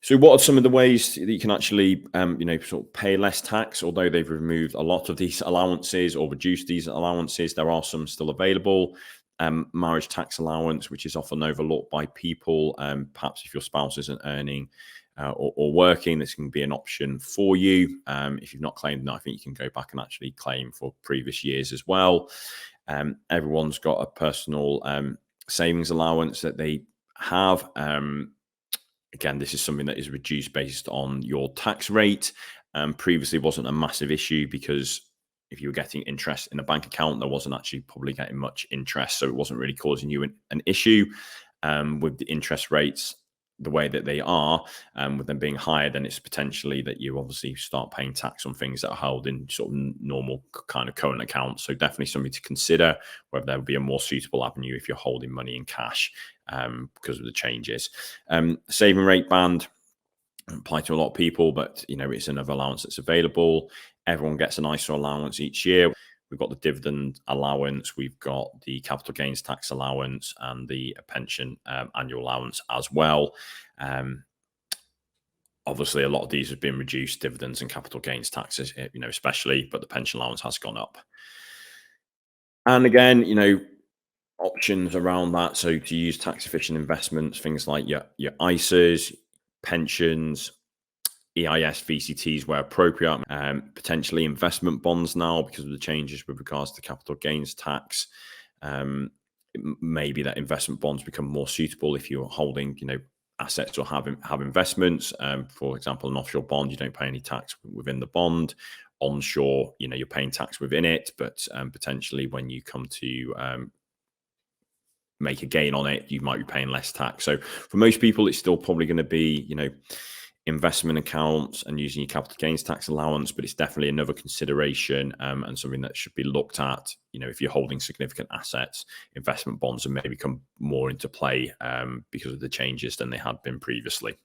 So what are some of the ways that you can actually, sort of pay less tax? Although they've removed a lot of these allowances or reduced these allowances, there are some still available. Marriage tax allowance, which is often overlooked by people. Perhaps if your spouse isn't earning or working, this can be an option for you. If you've not claimed that, I think you can go back and actually claim for previous years as well. Everyone's got a personal savings allowance that they have. Again, this is something that is reduced based on your tax rate. Previously wasn't a massive issue because if you were getting interest in a bank account, there wasn't actually probably getting much interest. So it wasn't really causing you an issue. With the interest rates the way that they are, with them being higher, then it's potentially that you obviously start paying tax on things that are held in sort of normal kind of current accounts. So definitely something to consider whether there would be a more suitable avenue if you're holding money in cash because of the changes. Saving rate band apply to a lot of people, but it's another allowance that's available. Everyone gets an ISA allowance each year. We've got the dividend allowance, we've got the capital gains tax allowance, and the pension annual allowance as well. Obviously, a lot of these have been reduced, dividends and capital gains taxes, especially, but the pension allowance has gone up. And again, options around that. So to use tax efficient investments, things like your ISAs, pensions, EIS, VCTs where appropriate, potentially investment bonds now because of the changes with regards to capital gains tax. It may be that investment bonds become more suitable if you're holding, assets or have investments. For example, an offshore bond, you don't pay any tax within the bond. Onshore, you're paying tax within it, but potentially when you come to make a gain on it, you might be paying less tax. So for most people, it's still probably going to be, investment accounts and using your capital gains tax allowance, but it's definitely another consideration and something that should be looked at. If you're holding significant assets, investment bonds have maybe come more into play because of the changes than they had been previously.